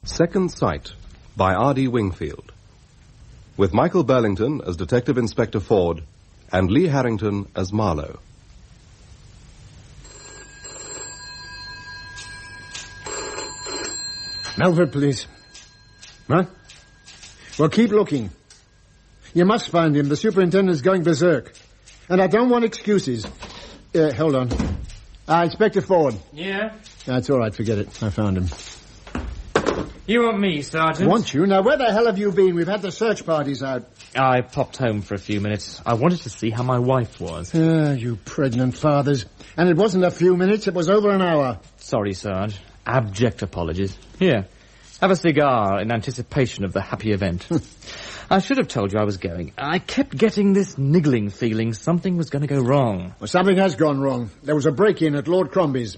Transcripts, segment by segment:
Second Sight by RD Wingfield, with Michael Burlington as Detective Inspector Ford and Lee Harrington as Marlowe. Melford, please. Huh? Well, keep looking. You must find him. The superintendent's going berserk. And I don't want excuses. Hold on. Inspector Ford. Yeah? That's all right. Forget it. I found him. You want me, Sergeant? Want you? Now, where the hell have you been? We've had the search parties out. I popped home for a few minutes. I wanted to see how my wife was. You pregnant fathers. And it wasn't a few minutes. It was over an hour. Sorry, Sarge. Abject apologies. Here, have a cigar in anticipation of the happy event. I should have told you I was going. I kept getting this niggling feeling something was going to go wrong. Well, something has gone wrong. There was a break-in at Lord Crombie's.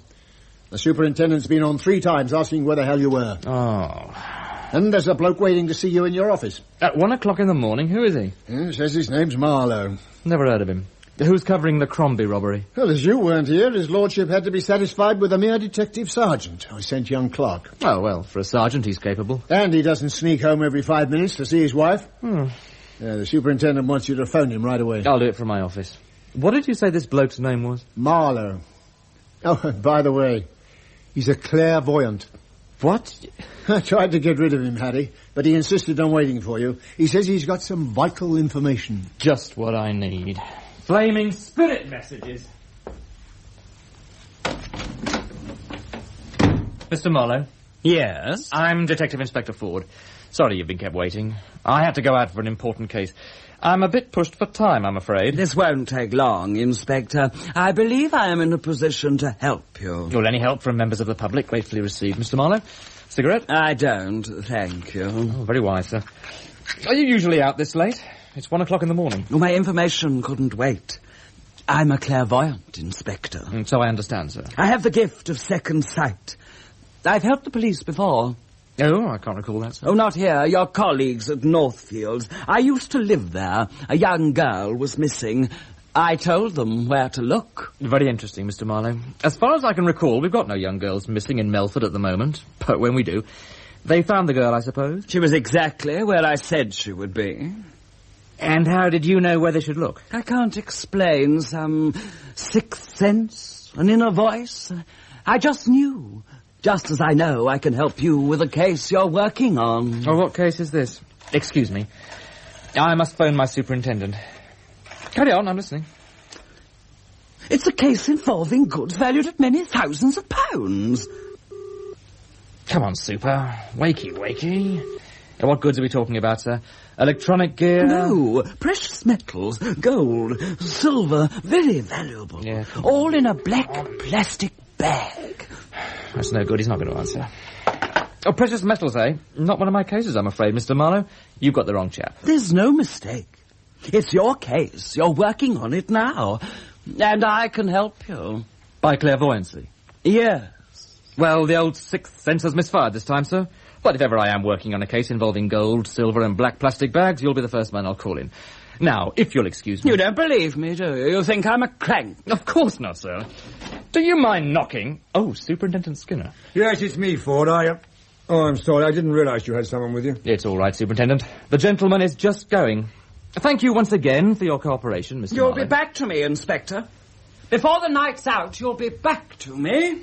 The superintendent's been on 3 times asking where the hell you were. Oh. And there's a bloke waiting to see you in your office. At 1 o'clock in the morning? Who is he? Says his name's Marlowe. Never heard of him. Who's covering the Crombie robbery? Well, as you weren't here, his lordship had to be satisfied with a mere detective sergeant. I sent young Clark. Oh, well, for a sergeant, he's capable. And he doesn't sneak home every 5 minutes to see his wife. The superintendent wants you to phone him right away. I'll do it from my office. What did you say this bloke's name was? Marlowe. Oh, and by the way, he's a clairvoyant. What? I tried to get rid of him, Harry, but he insisted on waiting for you. He says he's got some vital information. Just what I need. Flaming spirit messages. Mr. Marlowe? Yes? I'm Detective Inspector Ford. Sorry you've been kept waiting. I had to go out for an important case. I'm a bit pushed for time, I'm afraid. This won't take long, Inspector. I believe I am in a position to help you. Well, any help from members of the public gratefully received, Mr. Marlowe. Cigarette? I don't, thank you. Oh, very wise, sir. Are you usually out this late? It's 1 o'clock in the morning. Well, my information couldn't wait. I'm a clairvoyant, Inspector. So I understand, sir. I have the gift of second sight. I've helped the police before. Oh, I can't recall that, sir. Oh, not here. Your colleagues at Northfields. I used to live there. A young girl was missing. I told them where to look. Very interesting, Mr. Marlowe. As far as I can recall, we've got no young girls missing in Melford at the moment. But when we do, they found the girl, I suppose? She was exactly where I said she would be. And how did you know where they should look? I can't explain. Some sixth sense, an inner voice. I just knew. Just as I know I can help you with a case you're working on. Oh, what case is this? Excuse me. I must phone my superintendent. Carry on, I'm listening. It's a case involving goods valued at many thousands of pounds. Come on, Super. Wakey, wakey. What goods are we talking about, sir? Electronic gear? No, precious metals, gold, silver, very valuable. Yeah. All in a black plastic bag. That's no good, he's not going to answer. Oh, precious metals, eh? Not one of my cases, I'm afraid, Mr. Marlowe. You've got the wrong chap. There's no mistake. It's your case. You're working on it now. And I can help you. By clairvoyancy? Yes. Well, the old sixth sense has misfired this time, sir. But if ever I am working on a case involving gold, silver and black plastic bags, you'll be the first man I'll call in. Now, if you'll excuse me... You don't believe me, do you? You think I'm a crank? Of course not, sir. Do you mind knocking? Oh, Superintendent Skinner. Yes, it's me, Ford. Oh, I'm sorry. I didn't realise you had someone with you. It's all right, Superintendent. The gentleman is just going. Thank you once again for your cooperation, Mr. You'll Marlowe. be back to me, Inspector. Before the night's out, you'll be back to me.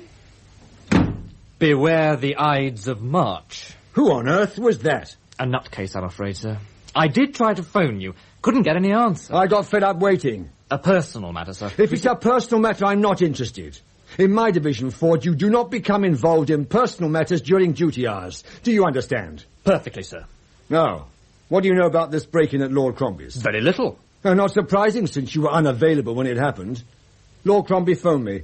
Beware the Ides of March. Who on earth was that? A nutcase, I'm afraid, sir. I did try to phone you. Couldn't get any answer. I got fed up waiting. A personal matter, sir. If it's a personal matter, I'm not interested. In my division, Ford, you do not become involved in personal matters during duty hours. Do you understand? Perfectly, sir. Now, what do you know about this break-in at Lord Crombie's? Very little. Not surprising, since you were unavailable when it happened. Lord Crombie phoned me.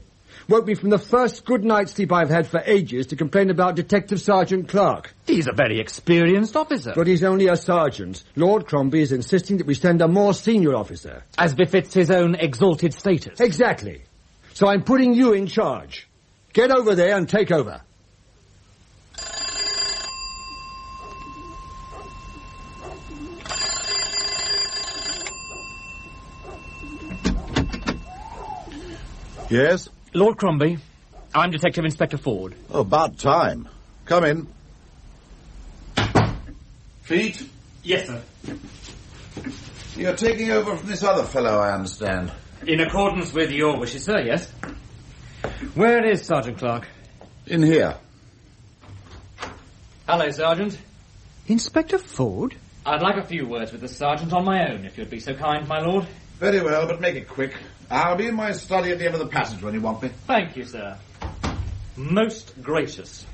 Woke me from the first good night's sleep I've had for ages to complain about Detective Sergeant Clark. He's a very experienced officer. But he's only a sergeant. Lord Crombie is insisting that we send a more senior officer. As befits his own exalted status. Exactly. So I'm putting you in charge. Get over there and take over. Yes? Lord Crombie, I'm Detective Inspector Ford. Oh, about time. Come in. Feet? Yes, sir. You're taking over from this other fellow, I understand. In accordance with your wishes, sir, yes. Where it is, Sergeant Clark? In here. Hello, Sergeant. Inspector Ford? I'd like a few words with the Sergeant on my own, if you'd be so kind, my lord. Very well, but make it quick. I'll be in my study at the end of the passage when you want me. Thank you, sir. Most gracious.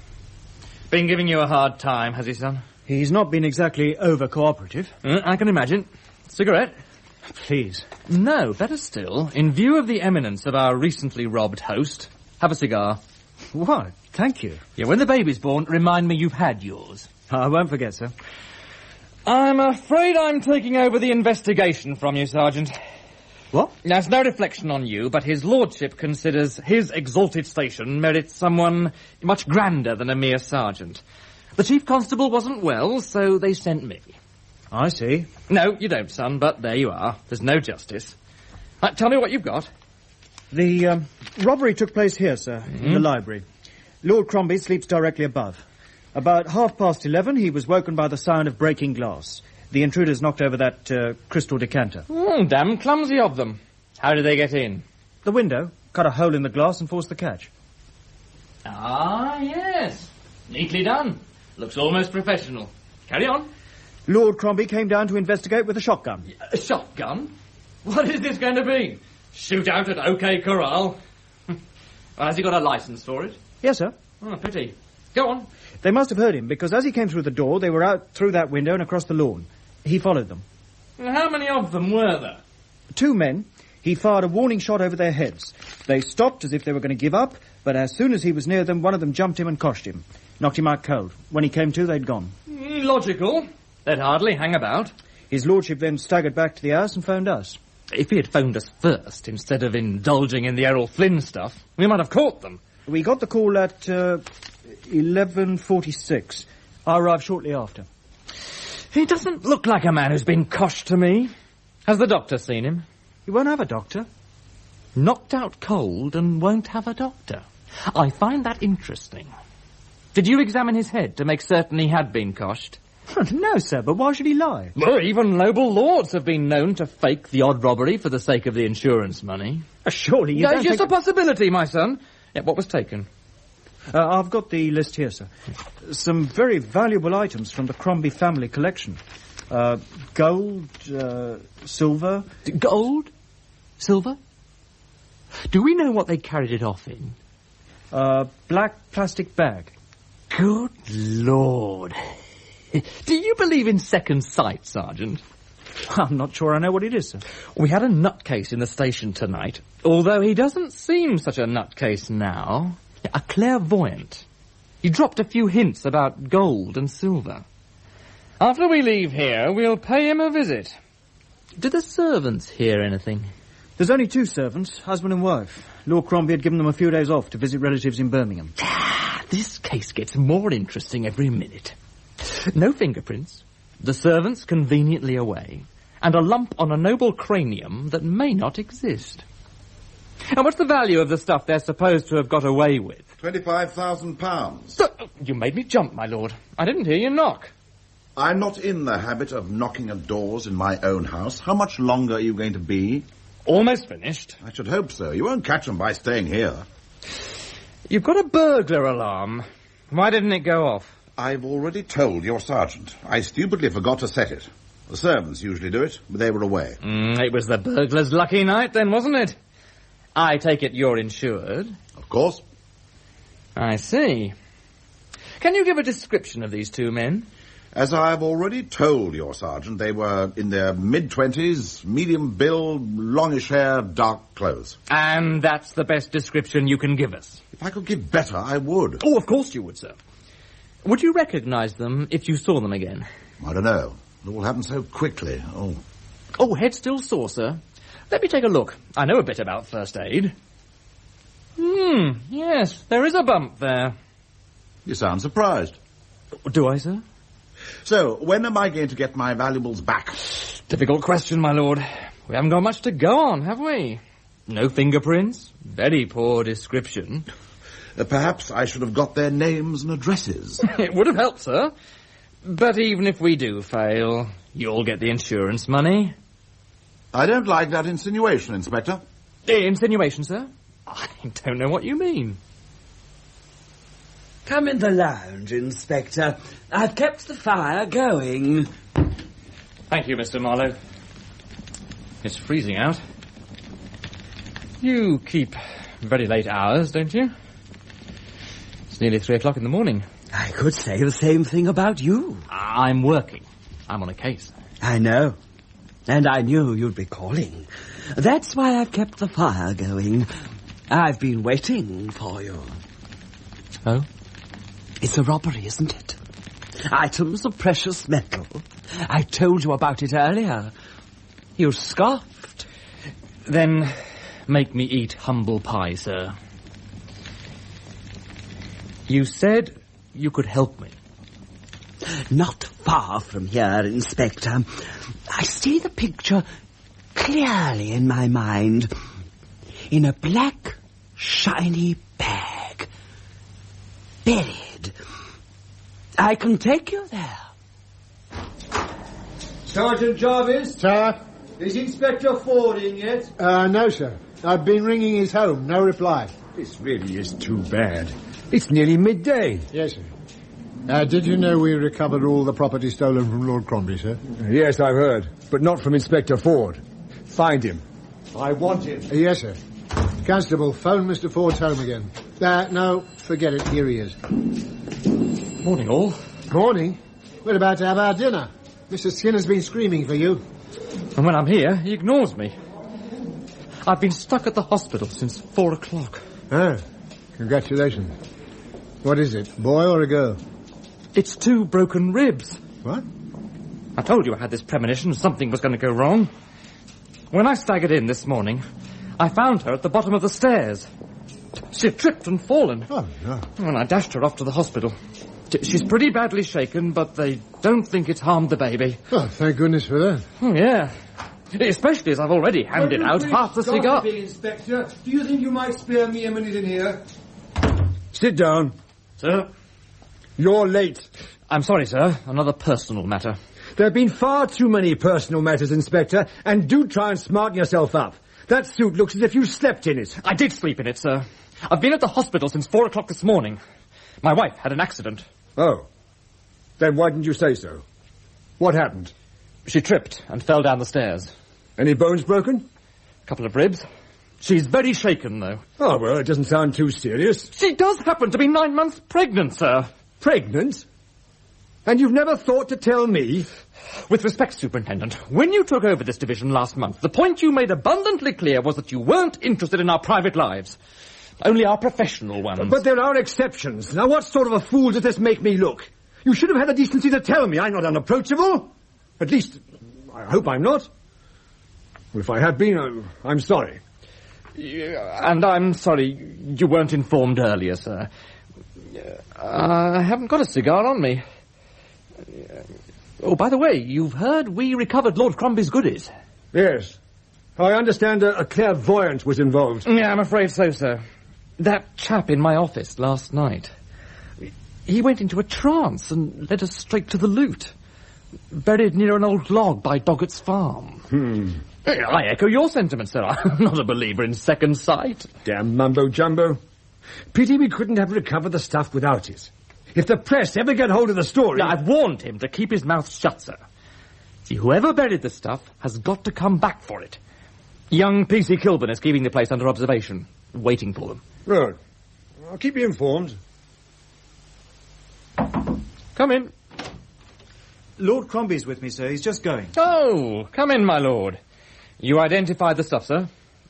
Been giving you a hard time, has he, son? He's not been exactly over-cooperative. I can imagine. Cigarette? Please. No, better still, in view of the eminence of our recently robbed host, have a cigar. What? Thank you. Yeah, when the baby's born, remind me you've had yours. I won't forget, sir. I'm afraid I'm taking over the investigation from you, Sergeant. What? That's no reflection on you, but his lordship considers his exalted station merits someone much grander than a mere sergeant. The chief constable wasn't well, so they sent me. I see. No, you don't, son, but there you are. There's no justice. Tell me what you've got. The robbery took place here, sir, in the library. Lord Crombie sleeps directly above. About 11:30, he was woken by the sound of breaking glass. The intruders knocked over that crystal decanter. Damn clumsy of them. How did they get in? The window, cut a hole in the glass and forced the catch. Ah, yes. Neatly done. Looks almost professional. Carry on. Lord Crombie came down to investigate with a shotgun. A shotgun? What is this going to be? Shoot out at OK Corral? Has he got a licence for it? Yes, sir. Oh, pity. Go on. They must have heard him, because as he came through the door, they were out through that window and across the lawn. He followed them. How many of them were there? 2 men. He fired a warning shot over their heads. They stopped as if they were going to give up, but as soon as he was near them, one of them jumped him and coshed him. Knocked him out cold. When he came to, they'd gone. Logical. They'd hardly hang about. His lordship then staggered back to the house and phoned us. If he had phoned us first, instead of indulging in the Errol Flynn stuff, we might have caught them. We got the call at 11:46. I arrived shortly after. He doesn't look like a man who's been coshed to me. Has the doctor seen him? He won't have a doctor. Knocked out cold and won't have a doctor. I find that interesting. Did you examine his head to make certain he had been coshed? No, sir, but why should he lie? Well, even noble lords have been known to fake the odd robbery for the sake of the insurance money. Surely you No, don't it's just think... a possibility, my son. Yeah, what was taken? I've got the list here, sir. Some very valuable items from the Crombie family collection. Gold, silver... Gold? Silver? Do we know what they carried it off in? Black plastic bag. Good Lord. Do you believe in second sight, Sergeant? I'm not sure I know what it is, sir. We had a nutcase in the station tonight, although he doesn't seem such a nutcase now. A clairvoyant. He dropped a few hints about gold and silver. After we leave here, we'll pay him a visit. Do the servants hear anything? There's only 2 servants, husband and wife. Lord Crombie had given them a few days off to visit relatives in Birmingham. This case gets more interesting every minute. No fingerprints, the servants conveniently away, and a lump on a noble cranium that may not exist. And what's the value of the stuff they're supposed to have got away with? £25,000. You made me jump, my lord. I didn't hear you knock. I'm not in the habit of knocking at doors in my own house. How much longer are you going to be? Almost finished. I should hope so. You won't catch them by staying here. You've got a burglar alarm. Why didn't it go off? I've already told your sergeant. I stupidly forgot to set it. The servants usually do it, but they were away. It was the burglar's lucky night then, wasn't it? I take it you're insured. Of course. I see. Can you give a description of these 2 men? As I've already told your sergeant, they were in their mid-20s, medium build, longish hair, dark clothes. And that's the best description you can give us? If I could give better, I would. Oh, of course you would, sir. Would you recognise them if you saw them again? I don't know. It all happened so quickly. Oh, head still sore, sir. Let me take a look. I know a bit about first aid. Yes, there is a bump there. You sound surprised. Do I, sir? So, when am I going to get my valuables back? Difficult question, my lord. We haven't got much to go on, have we? No fingerprints. Very poor description. Perhaps I should have got their names and addresses. It would have helped, sir. But even if we do fail, you'll get the insurance money. I don't like that insinuation, Inspector. Insinuation, sir? I don't know what you mean. Come in the lounge, Inspector. I've kept the fire going. Thank you, Mr. Marlowe. It's freezing out. You keep very late hours, don't you? It's nearly 3 o'clock in the morning. I could say the same thing about you. I'm working. I'm on a case. I know. And I knew you'd be calling. That's why I've kept the fire going. I've been waiting for you. Oh? It's a robbery, isn't it? Items of precious metal. I told you about it earlier. You scoffed. Then make me eat humble pie, sir. You said you could help me. Not far from here, Inspector. I see the picture clearly in my mind. In a black, shiny bag. Buried. I can take you there. Sergeant Jarvis? Sir? Is Inspector Ford in yet? No, sir. I've been ringing his home. No reply. This really is too bad. It's nearly midday. Yes, sir. Did you know we recovered all the property stolen from Lord Crombie, sir? Yes, I've heard. But not from Inspector Ford. Find him. I want him. Yes, sir. Constable, phone Mr. Ford's home again. No, forget it. Here he is. Morning, all. Morning. We're about to have our dinner. Mr. Skinner's been screaming for you. And when I'm here, he ignores me. I've been stuck at the hospital since 4 o'clock. Oh, congratulations. What is it, boy or a girl? It's 2 broken ribs. What? I told you I had this premonition something was going to go wrong. When I staggered in this morning, I found her at the bottom of the stairs. She had tripped and fallen. Oh, no. And I dashed her off to the hospital. She's pretty badly shaken, but they don't think it's harmed the baby. Oh, thank goodness for that. Oh, yeah. Especially as I've already handed out half the cigar. Inspector, do you think you might spare me a minute in here? Sit down. Sir? You're late. I'm sorry, sir. Another personal matter. There have been far too many personal matters, Inspector, and do try and smarten yourself up. That suit looks as if you slept in it. I did sleep in it, sir. I've been at the hospital since 4 o'clock this morning. My wife had an accident. Oh. Then why didn't you say so? What happened? She tripped and fell down the stairs. Any bones broken? A couple of ribs. She's very shaken, though. Oh, well, it doesn't sound too serious. She does happen to be 9 months pregnant, sir. Pregnant? And you've never thought to tell me? With respect, Superintendent, when you took over this division last month, the point you made abundantly clear was that you weren't interested in our private lives. Only our professional ones. But there are exceptions. Now, what sort of a fool does this make me look? You should have had the decency to tell me I'm not unapproachable. At least, I hope I'm not. If I have been, I'm sorry. And I'm sorry you weren't informed earlier, sir. I haven't got a cigar on me. Oh, by the way, you've heard we recovered Lord Crombie's goodies. Yes. I understand a clairvoyant was involved. Yeah, I'm afraid so, sir. That chap in my office last night. He went into a trance and led us straight to the loot. Buried near an old log by Doggett's farm. I echo your sentiments, sir. I'm not a believer in second sight. Damn mumbo-jumbo. Pity we couldn't have recovered the stuff without it. If the press ever get hold of the story... I've warned him to keep his mouth shut, sir. See, whoever buried the stuff has got to come back for it. Young P.C. Kilburn is keeping the place under observation, waiting for them. Right. I'll keep you informed. Come in. Lord Crombie's with me, sir. He's just going. Oh, come in, my lord. You identified the stuff, sir?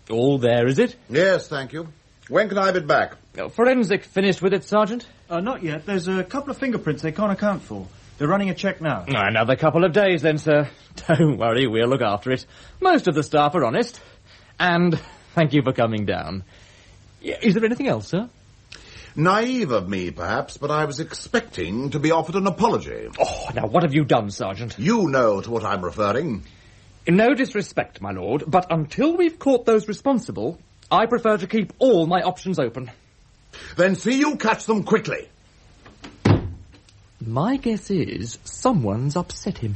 All there, is it? Yes, thank you. When can I be back? Forensic finished with it, Sergeant? Not yet. There's a couple of fingerprints they can't account for. They're running a check now. Another couple of days, then, sir. Don't worry, we'll look after it. Most of the staff are honest. And thank you for coming down. Is there anything else, sir? Naive of me, perhaps, but I was expecting to be offered an apology. Oh, now what have you done, Sergeant? You know to what I'm referring. No disrespect, my lord, but until we've caught those responsible, I prefer to keep all my options open. Then see you catch them quickly. My guess is someone's upset him.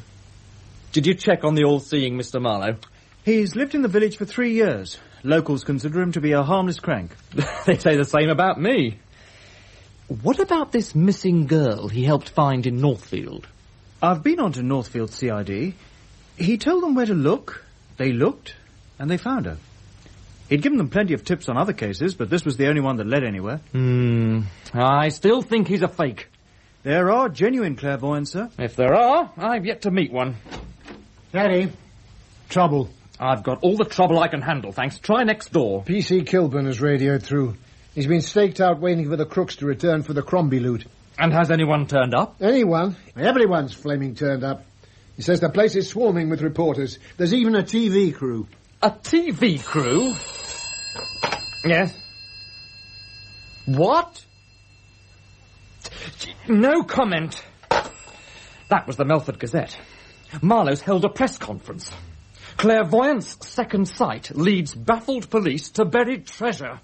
Did you check on the all-seeing Mr. Marlowe? He's lived in the village for 3 years. Locals consider him to be a harmless crank. They say the same about me. What about this missing girl he helped find in Northfield? I've been on to Northfield CID. He told them where to look, they looked, and they found her. He'd given them plenty of tips on other cases, but this was the only one that led anywhere. I still think he's a fake. There are genuine clairvoyants, sir. If there are, I've yet to meet one. Daddy, trouble. I've got all the trouble I can handle, thanks. Try next door. PC Kilburn has radioed through. He's been staked out waiting for the crooks to return for the Crombie loot. And has anyone turned up? Anyone? Everyone's flaming turned up. He says the place is swarming with reporters. There's even a TV crew. A TV crew? Yes. What? No comment. That was the Melford Gazette. Marlowe's held a press conference. Clairvoyant's second sight leads baffled police to buried treasure.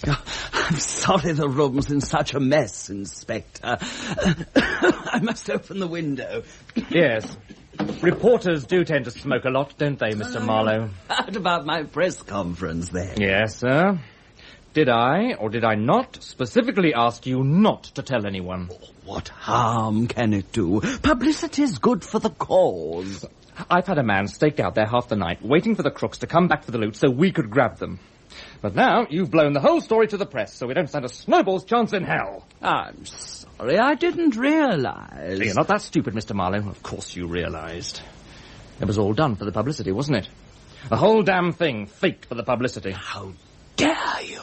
I'm sorry the room's in such a mess, Inspector. I must open the window. Yes. Reporters do tend to smoke a lot, don't they, Mr. Marlowe? What about my press conference, then? Yes, sir. Did I, or did I not, specifically ask you not to tell anyone? What harm can it do? Publicity's good for the cause. I've had a man staked out there half the night, waiting for the crooks to come back for the loot so we could grab them. But now you've blown the whole story to the press, so we don't stand a snowball's chance in hell. I'm sorry, I didn't realize. You're not that stupid, Mr. Marlowe. Of course you realized. It was all done for the publicity, wasn't it? The whole damn thing faked for the publicity. How dare you?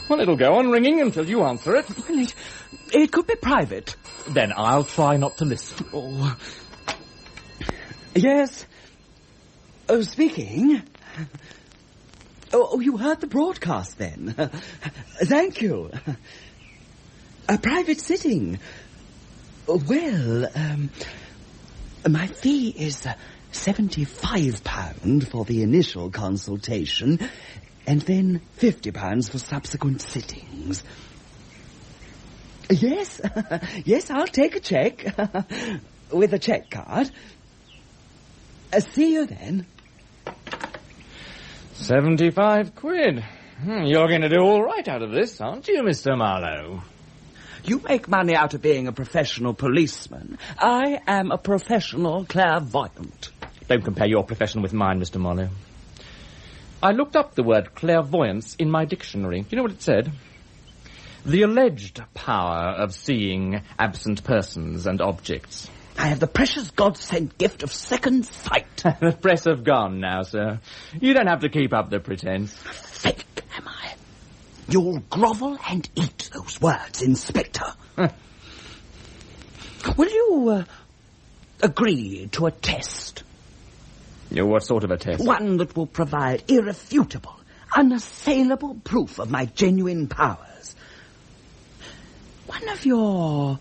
Well, it'll go on ringing until you answer it. Well, it could be private. Then I'll try not to listen. Oh. Yes. Oh, speaking. Oh, you heard the broadcast then. Thank you. A private sitting. Well, my fee is £75 for the initial consultation, and then £50 for subsequent sittings. Yes, yes, I'll take a cheque with a cheque card. See you then. 75 quid. You're going to do all right out of this, aren't you, Mr. Marlowe? You make money out of being a professional policeman. I am a professional clairvoyant. Don't compare your profession with mine, Mr. Marlowe. I looked up the word clairvoyance in my dictionary. Do you know what it said? The alleged power of seeing absent persons and objects. I have the precious God-sent gift of second sight. The press have gone now, sir. You don't have to keep up the pretense. Fake, am I? You'll grovel and eat those words, Inspector. Will you agree to a test? What sort of a test? One that will provide irrefutable, unassailable proof of my genuine powers. One of your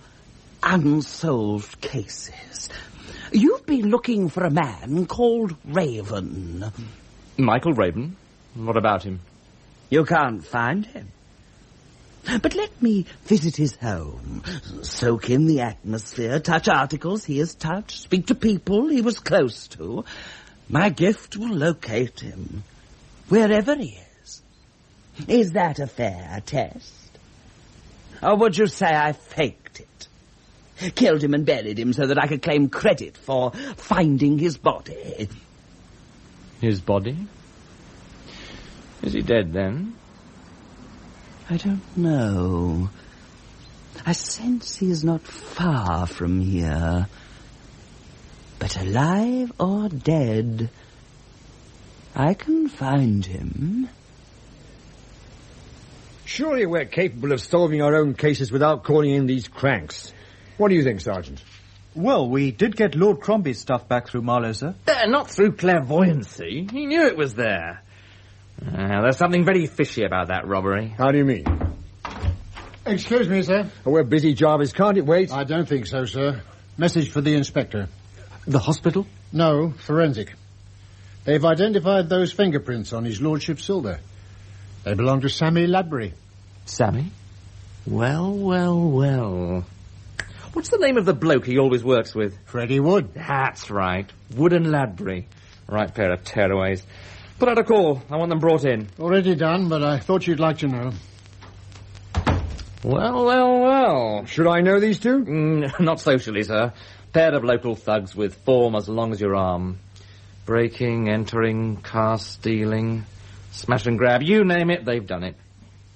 unsolved cases. You've been looking for a man called Raven. Michael Raven? What about him? You can't find him. But let me visit his home, soak in the atmosphere, touch articles he has touched, speak to people he was close to. My gift will locate him, wherever he is. Is that a fair test? Or would you say I faked it? Killed him and buried him so that I could claim credit for finding his body. His body? Is he dead then? I don't know. I sense he is not far from here. But alive or dead, I can find him. Surely we're capable of solving our own cases without calling in these cranks. What do you think, Sergeant? Well, we did get Lord Crombie's stuff back through Marlowe, sir. Not through clairvoyancy. He knew it was there. There's something very fishy about that robbery. How do you mean? Excuse me, sir. Oh, we're busy, Jarvis. Can't it wait? I don't think so, sir. Message for the inspector. The hospital? No, forensic. They've identified those fingerprints on his lordship's silver. They belong to Sammy Ladbury. Sammy? Well. What's the name of the bloke he always works with? Freddie Wood. That's right. Wood and Ladbury. Right pair of tearaways. Put out a call. I want them brought in. Already done, but I thought you'd like to know. Well. Should I know these two? Not socially, sir. Pair of local thugs with form as long as your arm. Breaking, entering, car stealing, smash and grab. You name it, they've done it.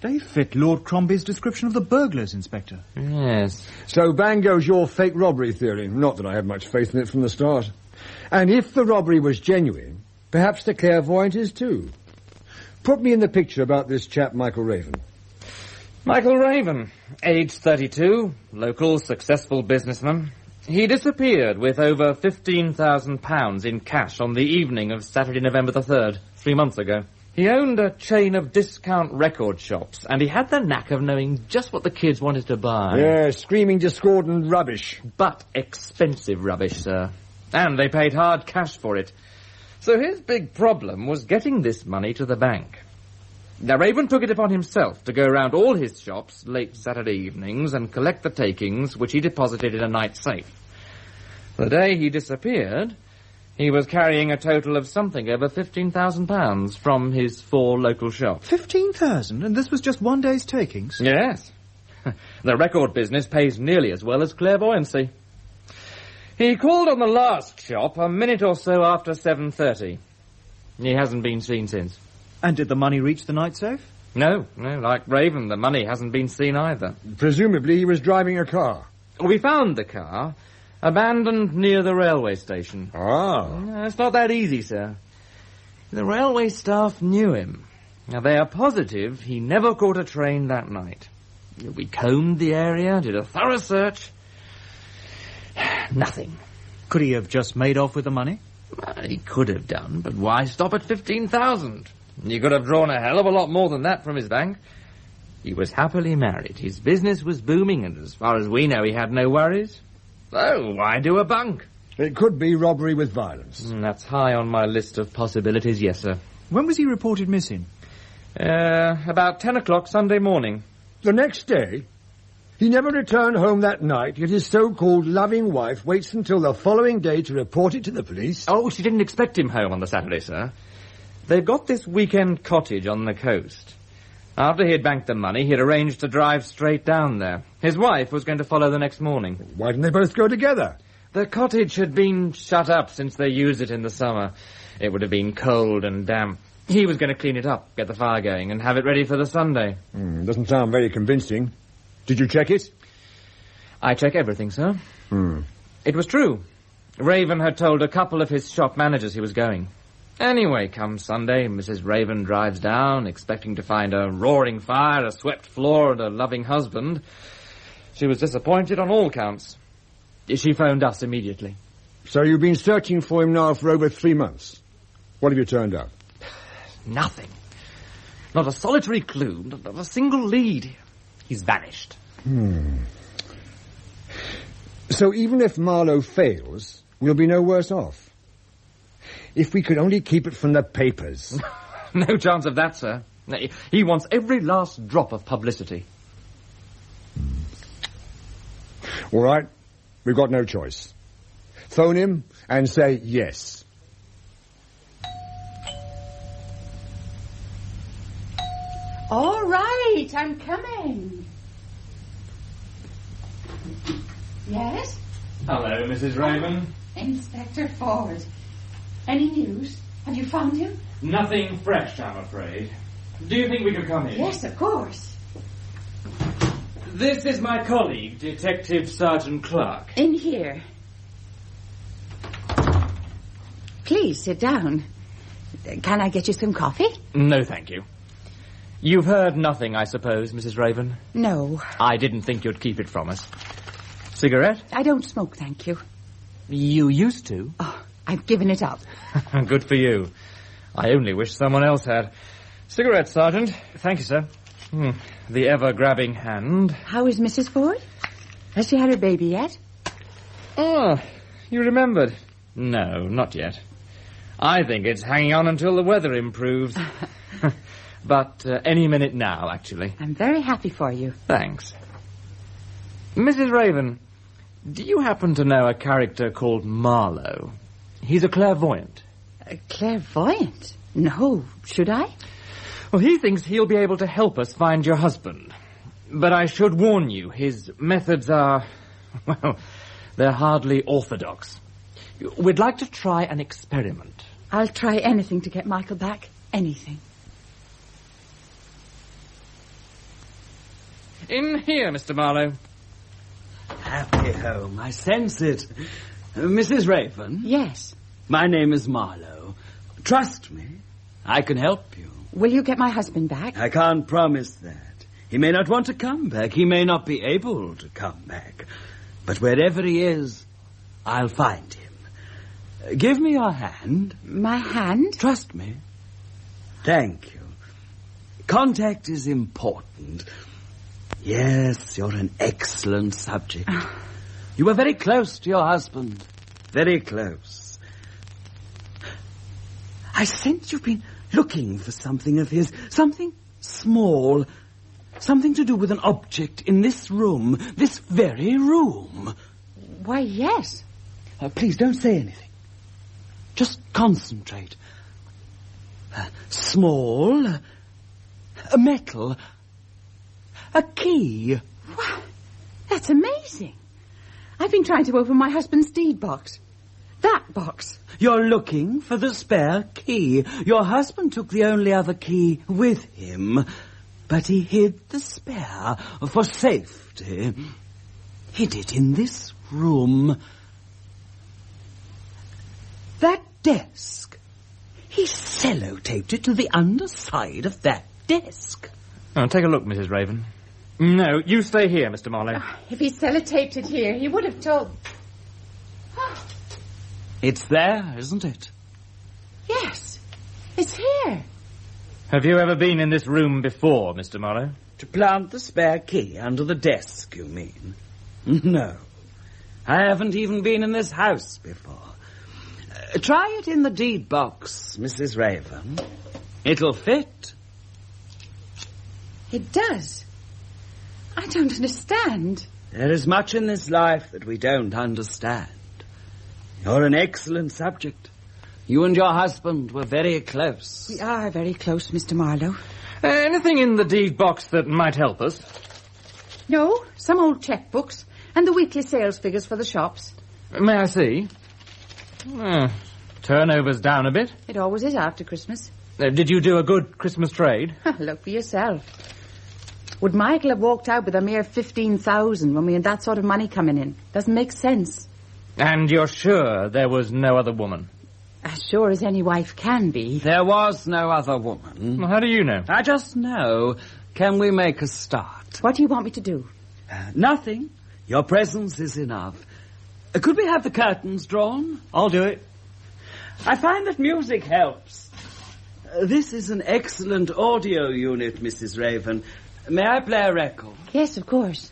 They fit Lord Crombie's description of the burglars, Inspector. Yes. So bang goes your fake robbery theory. Not that I had much faith in it from the start. And if the robbery was genuine, perhaps the clairvoyant is too. Put me in the picture about this chap, Michael Raven. Michael Raven, age 32, local successful businessman. He disappeared with over £15,000 in cash on the evening of Saturday, November the 3rd, 3 months ago. He owned a chain of discount record shops, and he had the knack of knowing just what the kids wanted to buy. Yeah, screaming discordant rubbish. But expensive rubbish, sir. And they paid hard cash for it. So his big problem was getting this money to the bank. Now, Raven took it upon himself to go around all his shops late Saturday evenings and collect the takings, which he deposited in a night safe. The day he disappeared, he was carrying a total of something over £15,000 from his 4 local shops. 15,000? And this was just one day's takings? Yes. The record business pays nearly as well as clairvoyancy. He called on the last shop a minute or so after 7:30. He hasn't been seen since. And did the money reach the night safe? No, like Raven, the money hasn't been seen either. Presumably he was driving a car. We found the car abandoned near the railway station. Ah. It's not that easy, sir. The railway staff knew him. Now, they are positive he never caught a train that night. We combed the area, did a thorough search. Nothing. Could he have just made off with the money? He could have done, but why stop at 15,000? He could have drawn a hell of a lot more than that from his bank. He was happily married. His business was booming, and as far as we know, he had no worries. So, why do a bunk? It could be robbery with violence. That's high on my list of possibilities, yes, sir. When was he reported missing? About 10 o'clock Sunday morning. The next day, he never returned home that night, yet his so-called loving wife waits until the following day to report it to the police. Oh, she didn't expect him home on the Saturday, sir. They've got this weekend cottage on the coast. After he had banked the money, he had arranged to drive straight down there. His wife was going to follow the next morning. Why didn't they both go together? The cottage had been shut up since they used it in the summer. It would have been cold and damp. He was going to clean it up, get the fire going, and have it ready for the Sunday. Doesn't sound very convincing. Did you check it? I check everything, sir. It was true. Raven had told a couple of his shop managers he was going. Anyway, come Sunday, Mrs. Raven drives down, expecting to find a roaring fire, a swept floor, and a loving husband. She was disappointed on all counts. She phoned us immediately. So you've been searching for him now for over 3 months. What have you turned up? Nothing. Not a solitary clue, not a single lead. He's vanished. So even if Marlowe fails, we'll be no worse off. If we could only keep it from the papers. No chance of that, sir. He wants every last drop of publicity. All right. We've got no choice. Phone him and say yes. All right, I'm coming. Yes? Hello, Mrs. Raven. Inspector Ford. Any news? Have you found him? Nothing fresh, I'm afraid. Do you think we could come in? Yes, of course. This is my colleague, Detective Sergeant Clark. In here. Please, sit down. Can I get you some coffee? No, thank you. You've heard nothing, I suppose, Mrs. Raven? No. I didn't think you'd keep it from us. Cigarette? I don't smoke, thank you. You used to? Oh, I've given it up. Good for you. I only wish someone else had. Cigarette, Sergeant. Thank you, sir. The ever-grabbing hand. How is Mrs. Ford? Has she had her baby yet? Oh, you remembered. No, not yet. I think it's hanging on until the weather improves. But any minute now, actually. I'm very happy for you. Thanks. Mrs. Raven, do you happen to know a character called Marlowe? He's a clairvoyant. A clairvoyant? No. Should I? Well, he thinks he'll be able to help us find your husband. But I should warn you, his methods are... well, they're hardly orthodox. We'd like to try an experiment. I'll try anything to get Michael back. Anything. In here, Mr. Marlowe. Happy home, I sense it. Mrs. Raven? Yes. My name is Marlowe. Trust me, I can help you. Will you get my husband back? I can't promise that. He may not want to come back. He may not be able to come back. But wherever he is, I'll find him. Give me your hand. My hand? Trust me. Thank you. Contact is important. Yes, you're an excellent subject. You were very close to your husband. Very close. I sense you've been looking for something of his. Something small. Something to do with an object in this room. This very room. Why, yes. Please don't say anything. Just concentrate. Small. A metal. A key. Wow, that's amazing. I've been trying to open my husband's deed box. That box. You're looking for the spare key. Your husband took the only other key with him, but he hid the spare for safety. Hid it in this room. That desk. He sellotaped it to the underside of that desk. Oh, take a look, Mrs. Raven. No, you stay here, Mr. Marlowe. If he sellotaped it here, he would have told... It's there, isn't it? Yes, it's here. Have you ever been in this room before, Mr. Marlowe? To plant the spare key under the desk, you mean? No. I haven't even been in this house before. Try it in the deed box, Mrs. Raven. It'll fit. It does. I don't understand. There is much in this life that we don't understand. You're an excellent subject. You and your husband were very close. We are very close, Mr. Marlowe. Anything in the deed box that might help us? No, some old checkbooks and the weekly sales figures for the shops. May I see? Turnover's down a bit. It always is after Christmas. Did you do a good Christmas trade? Look for yourself. Would Michael have walked out with a mere 15,000 when we had that sort of money coming in? Doesn't make sense. And you're sure there was no other woman? As sure as any wife can be. There was no other woman. Well, how do you know? I just know. Can we make a start? What do you want me to do? Nothing. Your presence is enough. Could we have the curtains drawn? I'll do it. I find that music helps. This is an excellent audio unit, Mrs. Raven. May I play a record? Yes, of course.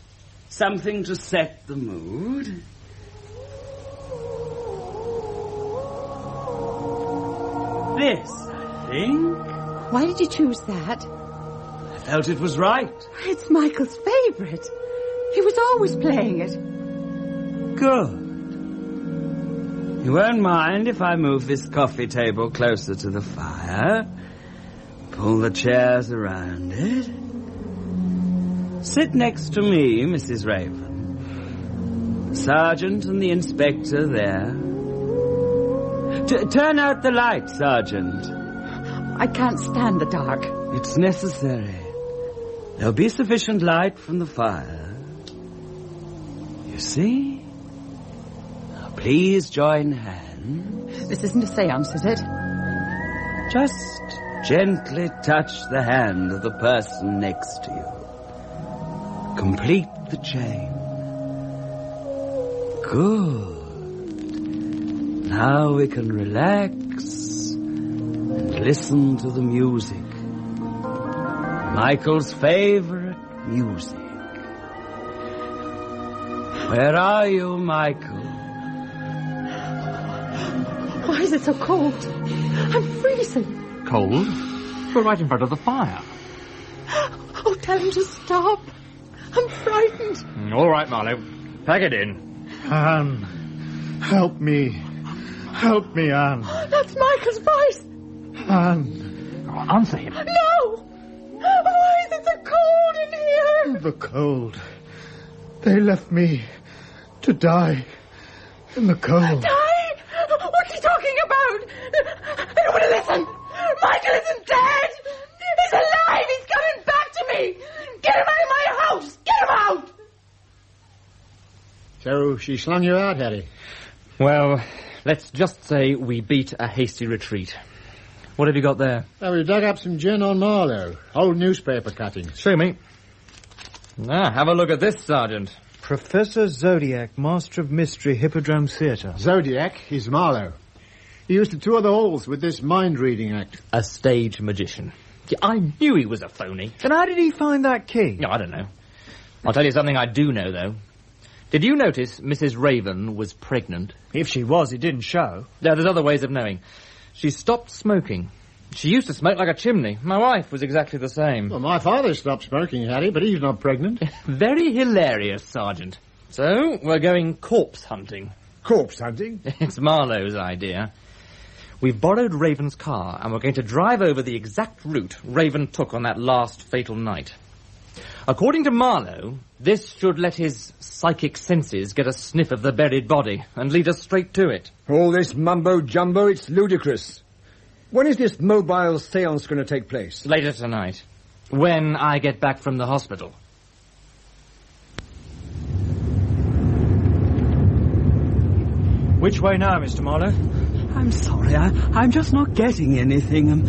Something to set the mood. This, I think. Why did you choose that? I felt it was right. It's Michael's favourite. He was always playing it. Good. You won't mind if I move this coffee table closer to the fire? Pull the chairs around it? Sit next to me, Mrs. Raven. Sergeant and the inspector there. Turn out the light, Sergeant. I can't stand the dark. It's necessary. There'll be sufficient light from the fire. You see? Now, please join hands. This isn't a seance, is it? Just gently touch the hand of the person next to you. Complete the chain. Good. Now we can relax and listen to the music. Michael's favorite music. Where are you, Michael? Why is it so cold? I'm freezing. Cold? We're right in front of the fire. Oh, tell him to stop. I'm frightened. All right, Marlowe. Pack it in. Anne, help me. Help me, Anne. That's Michael's voice. Anne. Oh, answer him. No! Why is it so cold in here? The cold. They left me to die in the cold. Die? What's he talking about? I don't want to listen. Michael isn't dead. He's alive. He's coming back to me. Get him out of my house. Get him out. So she slung you out, Harry? Well, let's just say we beat a hasty retreat. What have you got there? Well, we dug up some gin on Marlowe. Old newspaper cuttings. Show me. Have a look at this, Sergeant. Professor Zodiac, Master of Mystery, Hippodrome Theatre. Zodiac is Marlowe. He used to tour the halls with this mind-reading act. A stage magician. Yeah, I knew he was a phony. Then how did he find that key? No, I don't know. I'll tell you something I do know, though. Did you notice Mrs. Raven was pregnant? If she was, it didn't show. Yeah, there's other ways of knowing. She stopped smoking. She used to smoke like a chimney. My wife was exactly the same. Well, my father stopped smoking, Harry, but he's not pregnant. Very hilarious, Sergeant. So, we're going corpse hunting. Corpse hunting? It's Marlowe's idea. We've borrowed Raven's car, and we're going to drive over the exact route Raven took on that last fatal night. According to Marlowe, this should let his psychic senses get a sniff of the buried body and lead us straight to it. All this mumbo-jumbo, it's ludicrous. When is this mobile seance going to take place? Later tonight, when I get back from the hospital. Which way now, Mr. Marlowe? I'm sorry, I'm just not getting anything.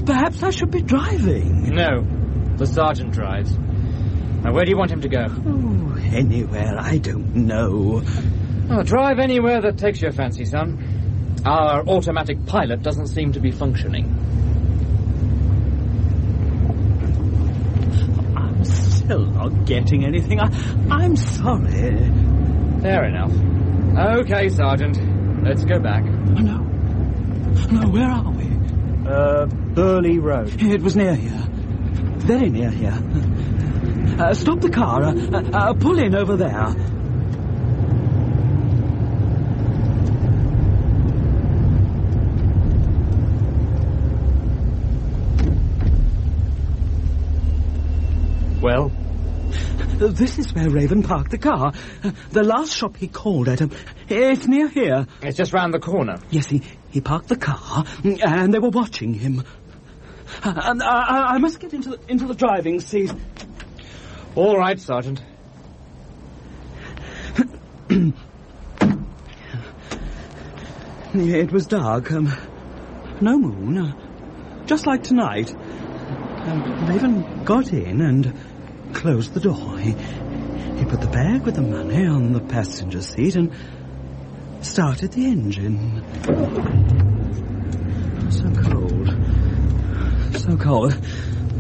Perhaps I should be driving. No, the sergeant drives. Now, where do you want him to go? Oh, anywhere, I don't know. Oh, drive anywhere that takes your fancy, son. Our automatic pilot doesn't seem to be functioning. I'm still not getting anything. I'm sorry. Fair enough. Okay, Sergeant. Let's go back. No, where are we? Burley Road. It was near here. Very near here. Stop the car. Pull in over there. Well? This is where Raven parked the car. The last shop he called at. It's near here. It's just round the corner. Yes, he parked the car, and they were watching him. And I must get into the driving seat. All right, Sergeant. It was dark. No moon. Just like tonight. Raven got in and closed the door. He put the bag with the money on the passenger seat and started the engine. So cold.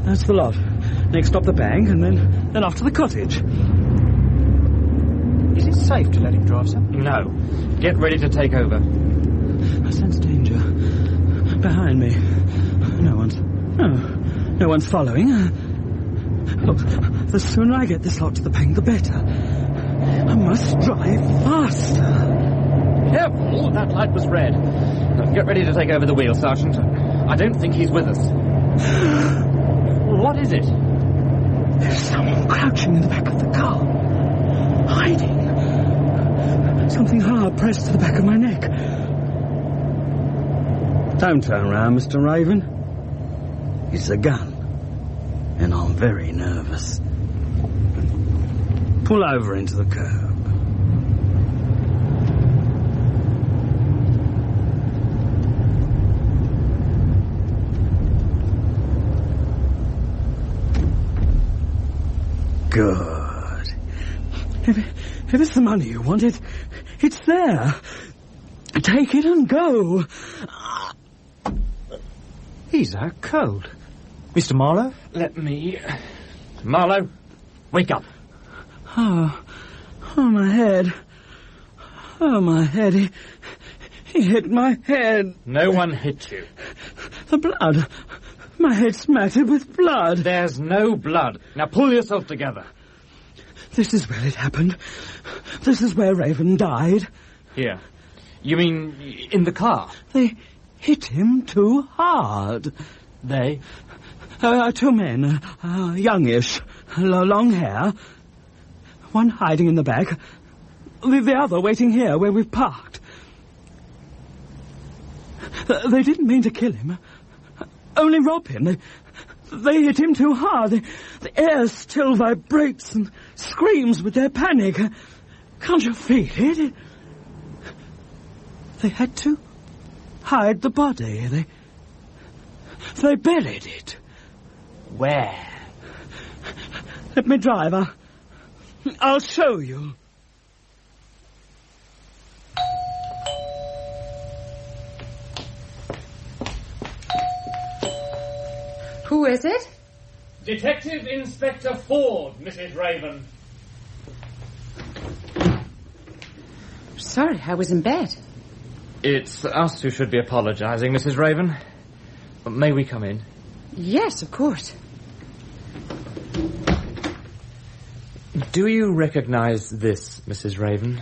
That's the lot. Next up the bank and then off to the cottage. Is it safe to let him drive, sir? No. Get ready to take over. I sense danger. Behind me. No one's following. Look, the sooner I get this lot to the bank, the better. I must drive faster. Careful, that light was red. Now, get ready to take over the wheel, Sergeant. I don't think he's with us. What is it? There's someone crouching in the back of the car. Hiding. Something hard pressed to the back of my neck. Don't turn around, Mr. Raven. It's a gun. And I'm very nervous. Pull over into the curb. Good. If it's the money you want, it's there. Take it and go. He's out cold. Mr. Marlowe? Let me... Marlowe, wake up. Oh, my head. Oh, my head. He hit my head. No one hit you. The blood. My head's smattered with blood. There's no blood. Now pull yourself together. This is where it happened. This is where Raven died. Here. You mean in the car? They hit him too hard. They? Two men, youngish, long hair. One hiding in the back, the other waiting here where we've parked. They didn't mean to kill him, only rob him. They hit him too hard. The air still vibrates and screams with their panic. Can't you feel it? They had to hide the body. They buried it. Where? Let me drive. I'll show you. Who is it? Detective Inspector Ford, Mrs. Raven. Sorry, I was in bed. It's us who should be apologising, Mrs. Raven. But may we come in? Yes, of course. Do you recognise this, Mrs. Raven?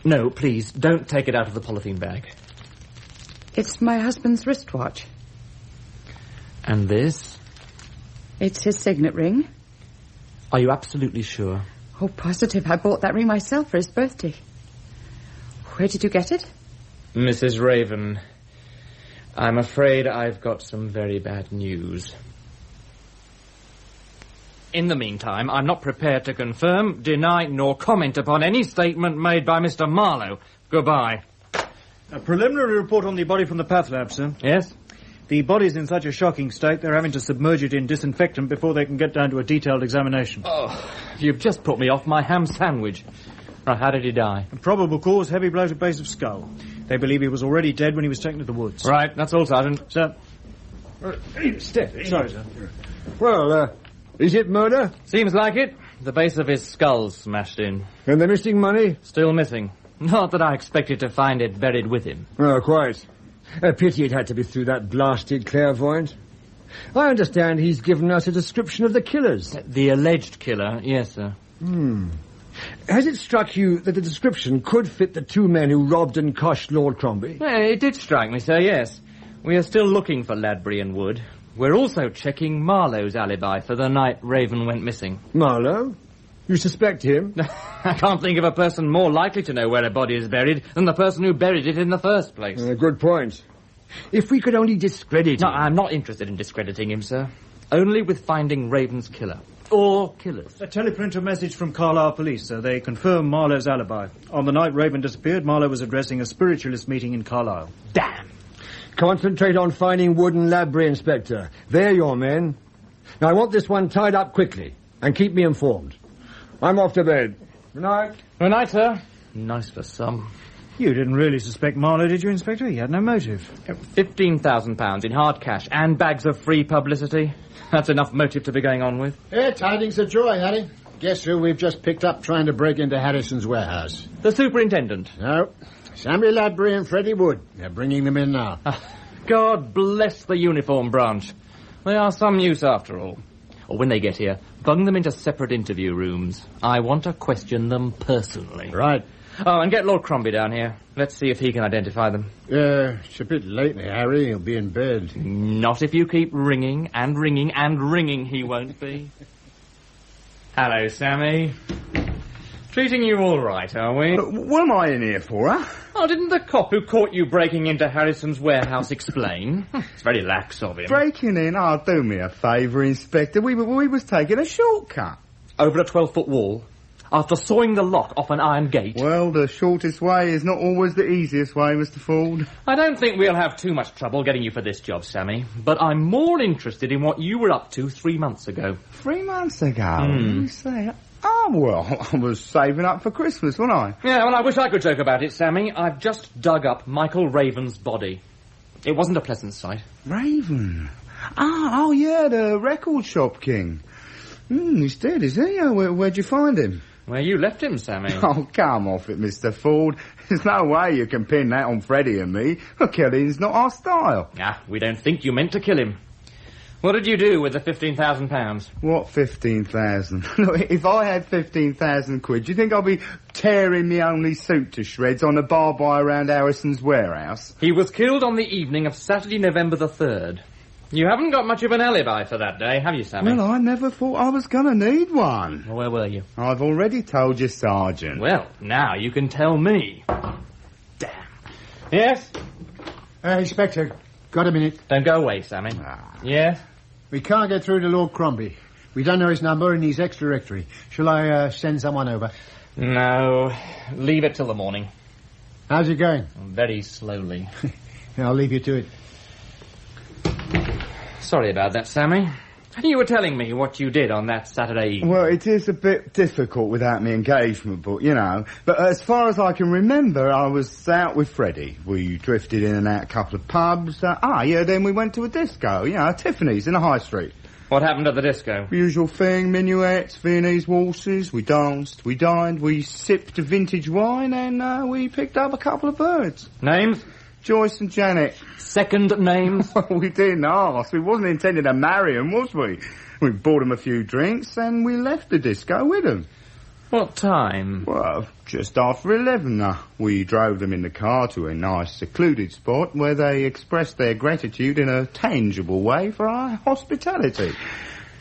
No, please, don't take it out of the polythene bag. It's my husband's wristwatch. And this? It's his signet ring. Are you absolutely sure? Oh, positive. I bought that ring myself for his birthday. Where did you get it? Mrs. Raven, I'm afraid I've got some very bad news. In the meantime, I'm not prepared to confirm, deny, nor comment upon any statement made by Mr. Marlowe. Goodbye. A preliminary report on the body from the path lab, sir. Yes? The body's in such a shocking state, they're having to submerge it in disinfectant before they can get down to a detailed examination. Oh, you've just put me off my ham sandwich. Right, how did he die? A probable cause, heavy blow to base of skull. They believe he was already dead when he was taken to the woods. Right, that's all, Sergeant. Sir. Steady. Sorry, sir. Well, is it murder? Seems like it. The base of his skull's smashed in. And the missing money? Still missing. Not that I expected to find it buried with him. Oh, quite. A pity it had to be through that blasted clairvoyant. I understand he's given us a description of the killers. The alleged killer, yes, sir. Has it struck you that the description could fit the two men who robbed and coshed Lord Crombie? It did strike me, sir, yes. We are still looking for Ladbury and Wood. We're also checking Marlowe's alibi for the night Raven went missing. Marlowe? You suspect him? I can't think of a person more likely to know where a body is buried than the person who buried it in the first place. Good point. If we could only discredit him... No, I'm not interested in discrediting him, sir. Only with finding Raven's killer. Or killers. A teleprinter message from Carlisle Police, sir. They confirm Marlowe's alibi. On the night Raven disappeared, Marlowe was addressing a spiritualist meeting in Carlisle. Damn! Concentrate on finding Wood and Ladbury, Inspector. They're your men. Now, I want this one tied up quickly, and keep me informed. I'm off to bed. Good night. Good night, sir. Nice for some. You didn't really suspect Marlowe, did you, Inspector? He had no motive. £15,000 in hard cash and bags of free publicity. That's enough motive to be going on with. Yeah, tidings of joy, Harry. Guess who we've just picked up trying to break into Harrison's warehouse? The superintendent. No. Samuel Ladbury and Freddie Wood. They're bringing them in now. God bless the uniform branch. They are some use after all. Or when they get here, bung them into separate interview rooms. I want to question them personally. Right. Oh, and get Lord Crombie down here. Let's see if he can identify them. It's a bit late now, Harry. He'll be in bed. Not if you keep ringing and ringing and ringing, he won't be. Hello, Sammy. Treating you all right, are we? What am I in here for, huh? Oh, didn't the cop who caught you breaking into Harrison's warehouse explain? It's very lax of him. Breaking in? Oh, do me a favour, Inspector. We was taking a shortcut. Over a 12-foot wall? After sawing the lock off an iron gate? Well, the shortest way is not always the easiest way, Mr. Ford. I don't think we'll have too much trouble getting you for this job, Sammy. But I'm more interested in what you were up to 3 months ago. 3 months ago? You say... Oh, well, I was saving up for Christmas, wasn't I? Yeah, well, I wish I could joke about it, Sammy. I've just dug up Michael Raven's body. It wasn't a pleasant sight. Raven? Oh, yeah, the record shop king. He's dead, is he? Where'd you find him? Where you left him, Sammy. Oh, come off it, Mr. Ford. There's no way you can pin that on Freddie and me. Killing's not our style. We don't think you meant to kill him. What did you do with the £15,000? What 15,000? Look, if I had 15,000 quid, do you think I'd be tearing me only suit to shreds on a barbed wire around Harrison's warehouse? He was killed on the evening of Saturday, November the 3rd. You haven't got much of an alibi for that day, have you, Sammy? Well, I never thought I was going to need one. Well, where were you? I've already told you, Sergeant. Well, now you can tell me. Damn. Yes? Inspector, got a minute? Don't go away, Sammy. Yes? We can't get through to Lord Crombie. We don't know his number and he's ex-directory. Shall I send someone over? No. Leave it till the morning. How's it going? Very slowly. I'll leave you to it. Sorry about that, Sammy. You were telling me what you did on that Saturday evening. Well, it is a bit difficult without my engagement book, you know. But as far as I can remember, I was out with Freddie. We drifted in and out a couple of pubs. Then we went to a disco, Tiffany's in the High Street. What happened at the disco? Usual thing, minuets, Viennese waltzes. We danced, we dined, we sipped vintage wine, and we picked up a couple of birds. Names? Joyce and Janet. Second names? We didn't ask. We wasn't intending to marry them, was we? We bought them a few drinks and we left the disco with them. What time? Well, just after 11. We drove them in the car to a nice secluded spot where they expressed their gratitude in a tangible way for our hospitality.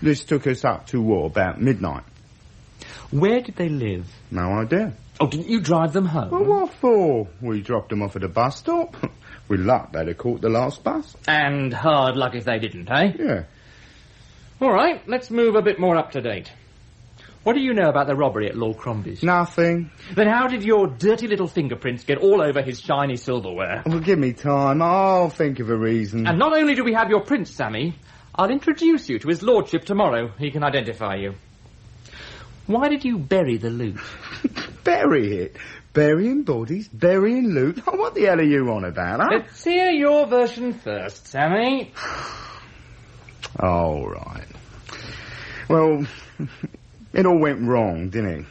This took us up to, about midnight. Where did they live? No idea. Oh, didn't you drive them home? Well, what for? We dropped them off at a bus stop. With luck, they'd have caught the last bus. And hard luck if they didn't, eh? Yeah. All right, let's move a bit more up to date. What do you know about the robbery at Lord Crombie's? Nothing. Then how did your dirty little fingerprints get all over his shiny silverware? Well, give me time. I'll think of a reason. And not only do we have your prints, Sammy, I'll introduce you to his lordship tomorrow. He can identify you. Why did you bury the loot? Bury it? Burying bodies? Burying loot? Oh, what the hell are you on about, huh? Let's hear your version first, Sammy. All right. Well, it all went wrong, didn't it?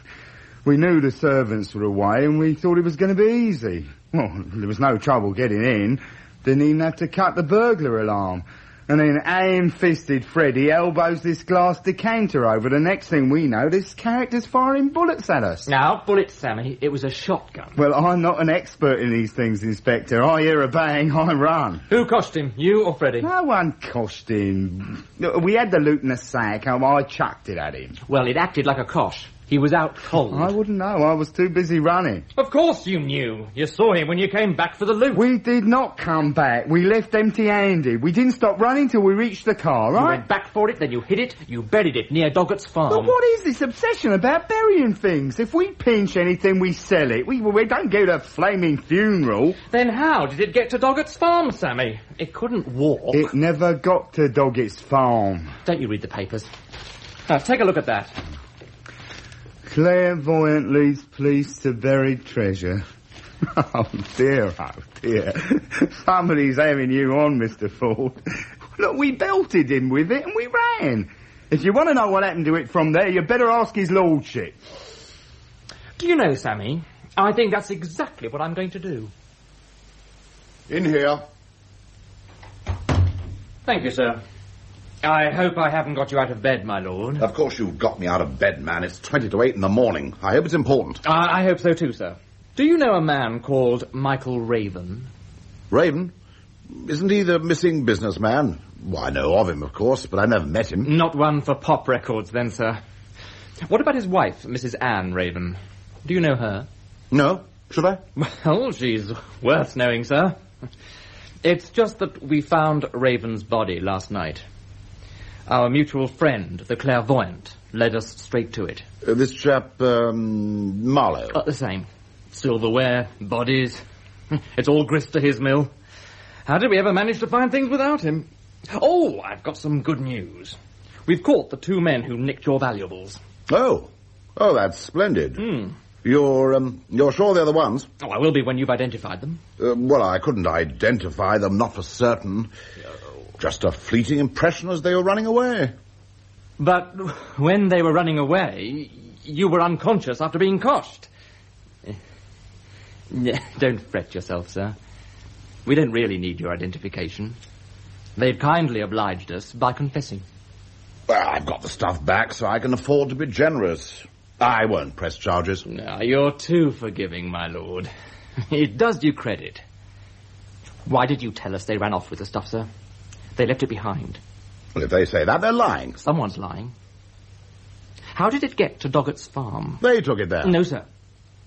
We knew the servants were away and we thought it was going to be easy. Well, there was no trouble getting in. Didn't even have to cut the burglar alarm. And then ham-fisted Freddie elbows this glass decanter over. The next thing we know, this character's firing bullets at us. Now, bullets, Sammy. It was a shotgun. Well, I'm not an expert in these things, Inspector. I hear a bang, I run. Who coshed him, you or Freddie? No one coshed him. We had the loot in a sack. I chucked it at him. Well, it acted like a cosh. He was out cold. I wouldn't know. I was too busy running. Of course you knew. You saw him when you came back for the loot. We did not come back. We left empty-handed. We didn't stop running till we reached the car, right? You went back for it, then you hid it, you buried it near Doggett's farm. But what is this obsession about burying things? If we pinch anything, we sell it. We don't go to a flaming funeral. Then how did it get to Doggett's farm, Sammy? It couldn't walk. It never got to Doggett's farm. Don't you read the papers? Now, take a look at that. Clairvoyant leads police to buried treasure. Oh dear. Somebody's having you on, Mr. Ford. Look, we belted him with it and we ran. If you want to know what happened to it from there, you better ask his lordship. Do you know, Sammy, I think that's exactly what I'm going to do. In here. Thank you, sir. I hope I haven't got you out of bed, my lord. Of course you've got me out of bed, man. It's 20 to 8 in the morning. I hope it's important. I hope so too, sir. Do you know a man called Michael Raven? Raven? Isn't he the missing businessman? Well, I know of him, of course, but I never met him. Not one for pop records, then, sir. What about his wife, Mrs. Anne Raven? Do you know her? No. Should I? Well, she's worth knowing, sir. It's just that we found Raven's body last night. Our mutual friend, the clairvoyant, led us straight to it. This chap, Marlowe. The same. Silverware, bodies. It's all grist to his mill. How did we ever manage to find things without him? Oh, I've got some good news. We've caught the two men who nicked your valuables. Oh, that's splendid. You're sure they're the ones? Oh, I will be when you've identified them. Well, I couldn't identify them, not for certain. Just a fleeting impression as they were running away. But when they were running away, you were unconscious after being coshed. Don't fret yourself, sir. We don't really need your identification. They've kindly obliged us by confessing. Well, I've got the stuff back, so I can afford to be generous. I won't press charges. No, you're too forgiving, my lord. It does you credit. Why did you tell us they ran off with the stuff, sir? They left it behind. Well, if they say that, they're lying. Someone's lying. How did it get to Doggett's farm? They took it there. No, sir.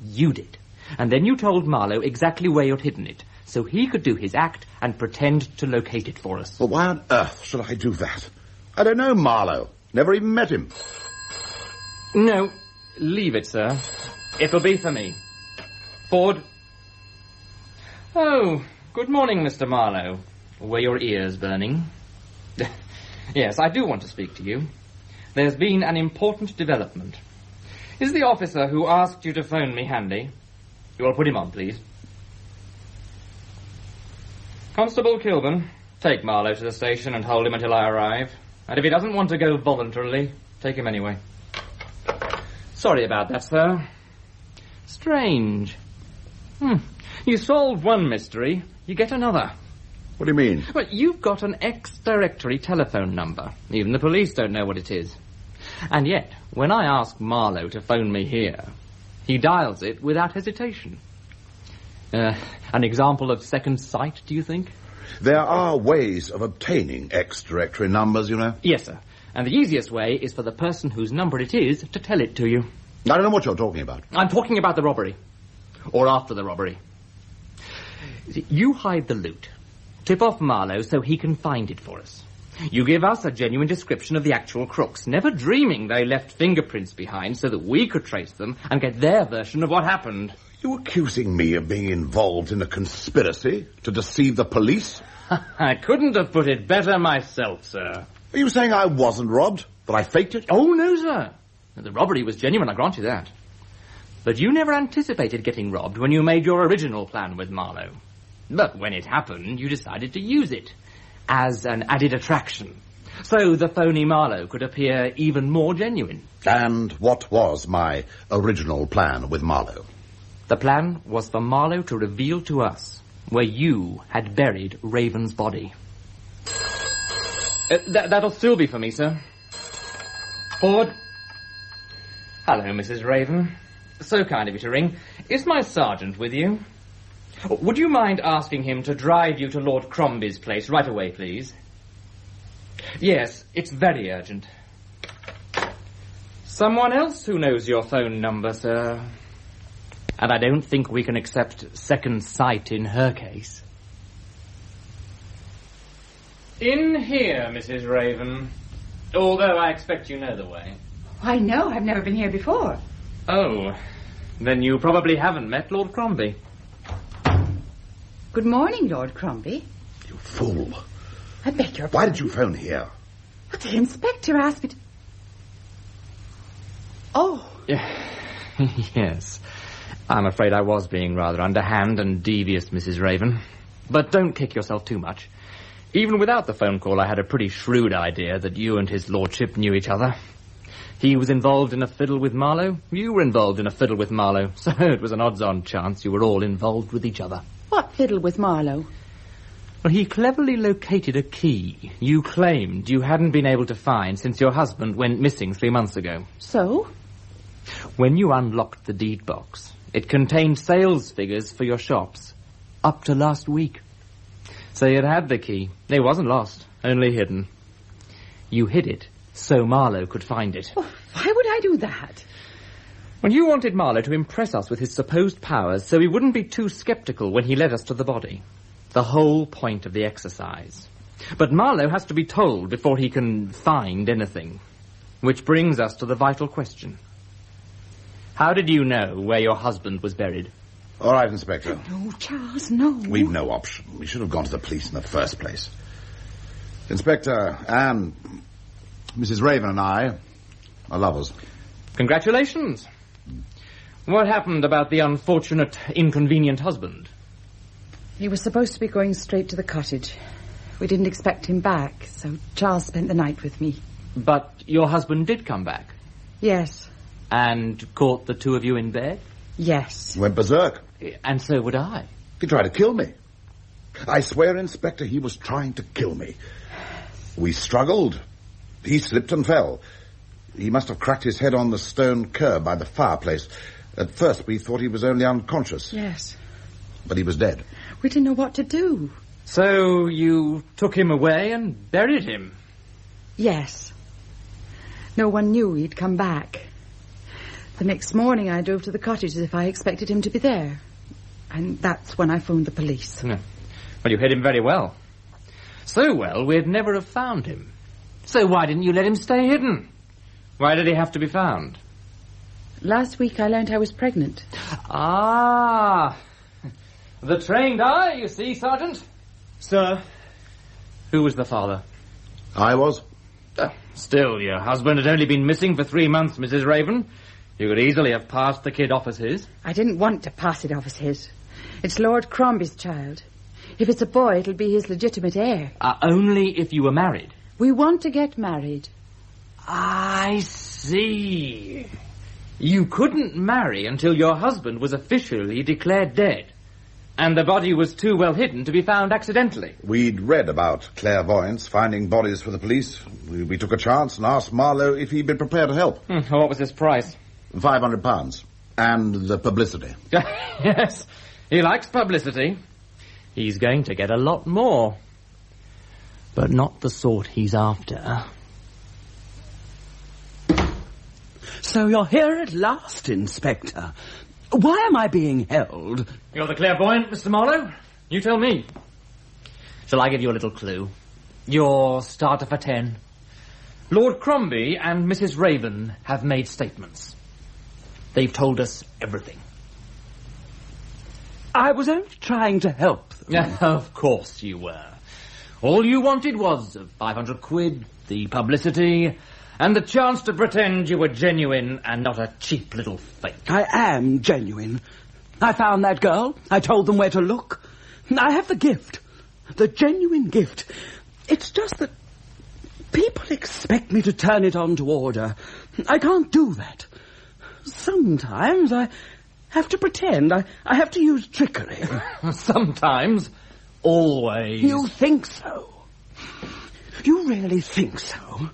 You did. And then you told Marlowe exactly where you'd hidden it, so he could do his act and pretend to locate it for us. Well, why on earth should I do that? I don't know Marlowe. Never even met him. No, leave it, sir. It'll be for me. Ford. Oh, good morning, Mr. Marlowe. Were your ears burning? Yes, I do want to speak to you. There's been an important development. Is the officer who asked you to phone me handy? You will put him on, please. Constable Kilburn, take Marlowe to the station and hold him until I arrive. And if he doesn't want to go voluntarily, take him anyway. Sorry about that, sir. Strange. You solve one mystery, you get another. What do you mean? Well, you've got an ex-directory telephone number. Even the police don't know what it is. And yet, when I ask Marlowe to phone me here, he dials it without hesitation. An example of second sight, do you think? There are ways of obtaining ex-directory numbers, you know. Yes, sir. And the easiest way is for the person whose number it is to tell it to you. I don't know what you're talking about. I'm talking about the robbery. Or after the robbery. You hide the loot. Tip off Marlowe so he can find it for us. You give us a genuine description of the actual crooks, never dreaming they left fingerprints behind so that we could trace them and get their version of what happened. You accusing me of being involved in a conspiracy to deceive the police? I couldn't have put it better myself, sir. Are you saying I wasn't robbed? That I faked it? Oh, no, sir. The robbery was genuine, I grant you that. But you never anticipated getting robbed when you made your original plan with Marlowe. But when it happened, you decided to use it as an added attraction, so the phony Marlowe could appear even more genuine. And what was my original plan with Marlowe? The plan was for Marlowe to reveal to us where you had buried Raven's body. That'll still be for me, sir. Ford. Hello, Mrs. Raven. So kind of you to ring. Is my sergeant with you? Would you mind asking him to drive you to Lord Crombie's place right away, please? Yes, it's very urgent. Someone else who knows your phone number, sir. And I don't think we can accept second sight in her case. In here, Mrs. Raven. Although I expect you know the way. Why, no, I've never been here before. Oh, then you probably haven't met Lord Crombie. Good morning, Lord Crombie. You fool. I beg your pardon. Why did you phone here? But the inspector asked me to... Oh. Yes. I'm afraid I was being rather underhand and devious, Mrs. Raven. But don't kick yourself too much. Even without the phone call, I had a pretty shrewd idea that you and his lordship knew each other. He was involved in a fiddle with Marlowe. You were involved in a fiddle with Marlowe. So it was an odds-on chance you were all involved with each other. What fiddle with Marlowe? Well, he cleverly located a key you claimed you hadn't been able to find since your husband went missing 3 months ago. So? When you unlocked the deed box, it contained sales figures for your shops, up to last week. So you'd had the key. It wasn't lost, only hidden. You hid it so Marlowe could find it. Oh, why would I do that? Well, you wanted Marlowe to impress us with his supposed powers so he wouldn't be too sceptical when he led us to the body. The whole point of the exercise. But Marlowe has to be told before he can find anything. Which brings us to the vital question. How did you know where your husband was buried? All right, Inspector. No, Charles, no. We've no option. We should have gone to the police in the first place. Inspector, Anne, Mrs. Raven and I are lovers. Congratulations. What happened about the unfortunate, inconvenient husband? He was supposed to be going straight to the cottage. We didn't expect him back, so Charles spent the night with me. But your husband did come back? Yes. And caught the two of you in bed? Yes. Went berserk. And so would I. He tried to kill me. I swear, Inspector, he was trying to kill me. We struggled. He slipped and fell. He must have cracked his head on the stone curb by the fireplace. At first, we thought he was only unconscious. Yes. But he was dead. We didn't know what to do. So you took him away and buried him? Yes. No one knew he'd come back. The next morning I drove to the cottage as if I expected him to be there. And that's when I phoned the police. No. Well, you hid him very well. So well, we'd never have found him. So why didn't you let him stay hidden? Why did he have to be found? Last week I learned I was pregnant. Ah, the trained eye, you see, Sergeant. Sir. Who was the father? I was. Still, your husband had only been missing for 3 months, Mrs. Raven. You could easily have passed the kid off as his. I didn't want to pass it off as his. It's Lord Crombie's child. If it's a boy, it'll be his legitimate heir. Only if you were married. We want to get married. I see. You couldn't marry until your husband was officially declared dead. And the body was too well hidden to be found accidentally. We'd read about clairvoyants finding bodies for the police. We took a chance and asked Marlowe if he'd been prepared to help. What was his price? £500. And the publicity. Yes, he likes publicity. He's going to get a lot more. But not the sort he's after. So you're here at last, Inspector. Why am I being held? You're the clairvoyant, Mr. Marlowe. You tell me. Shall I give you a little clue? Your starter for 10. Lord Crombie and Mrs. Raven have made statements. They've told us everything. I was only trying to help them. Of course you were. All you wanted was 500 quid, the publicity, and the chance to pretend you were genuine and not a cheap little fake. I am genuine. I found that girl. I told them where to look. I have the gift. The genuine gift. It's just that people expect me to turn it on to order. I can't do that. Sometimes I have to pretend. I have to use trickery. Sometimes. Always. You think so? You really think so?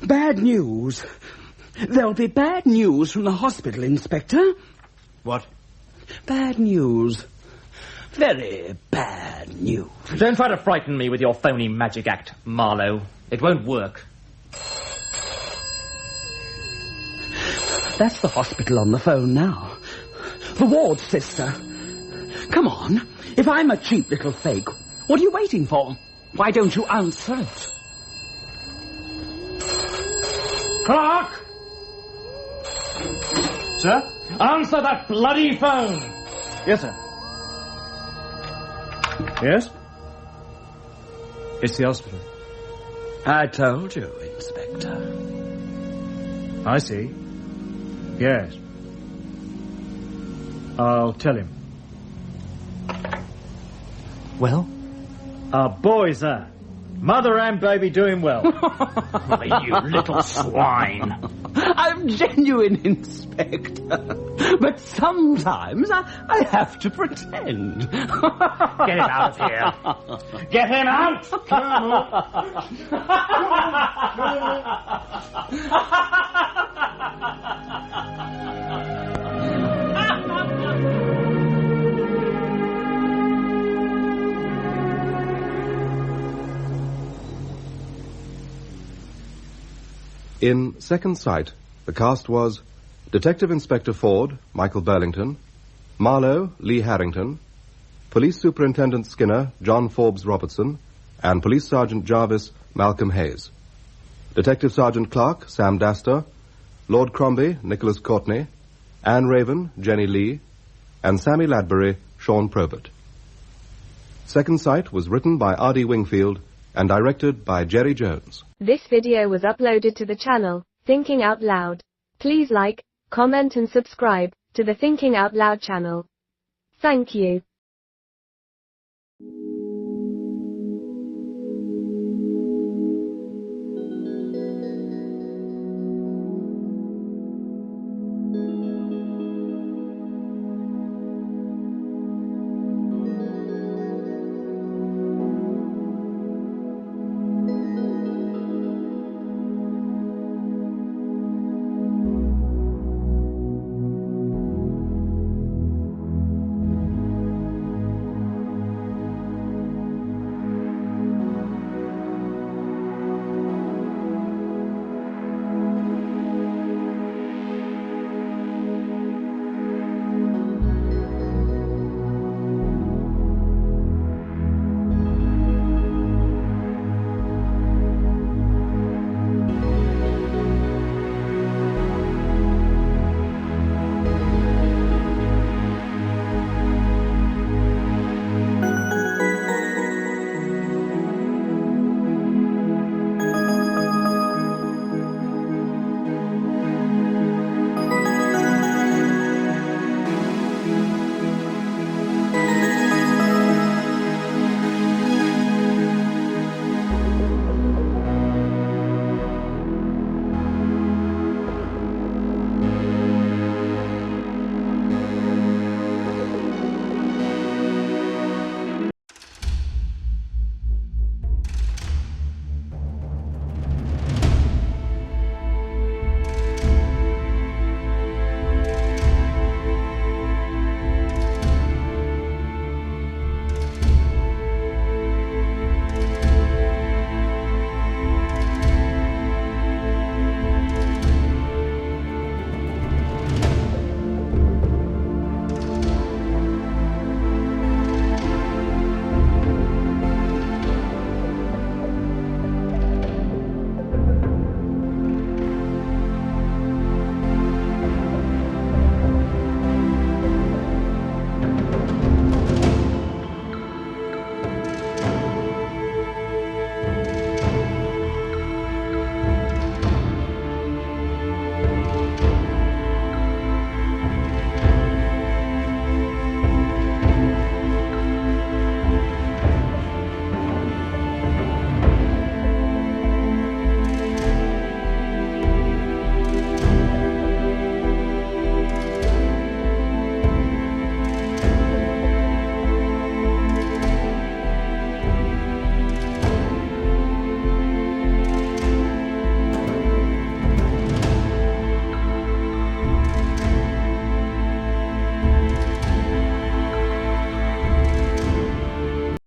Bad news. There'll be bad news from the hospital, Inspector. What? Bad news. Very bad news. Don't try to frighten me with your phony magic act, Marlowe. It won't work. That's the hospital on the phone now. The ward sister. Come on. If I'm a cheap little fake, what are you waiting for? Why don't you answer it? Clark! Sir? Answer that bloody phone! Yes, sir. Yes? It's the hospital. I told you, Inspector. I see. Yes. I'll tell him. Well? Our boys are. Mother and baby doing well. You little swine. I'm genuine, Inspector. But sometimes I have to pretend. Get him out of here. Get him out! In Second Sight, the cast was Detective Inspector Ford, Michael Burlington, Marlowe, Lee Harrington, Police Superintendent Skinner, John Forbes Robertson, and Police Sergeant Jarvis, Malcolm Hayes. Detective Sergeant Clark, Sam Daster, Lord Crombie, Nicholas Courtney, Anne Raven, Jenny Lee, and Sammy Ladbury, Sean Probert. Second Sight was written by RD Wingfield and directed by Jerry Jones. This video was uploaded to the channel, Thinking Out Loud. Please like, comment and subscribe to the Thinking Out Loud channel. Thank you.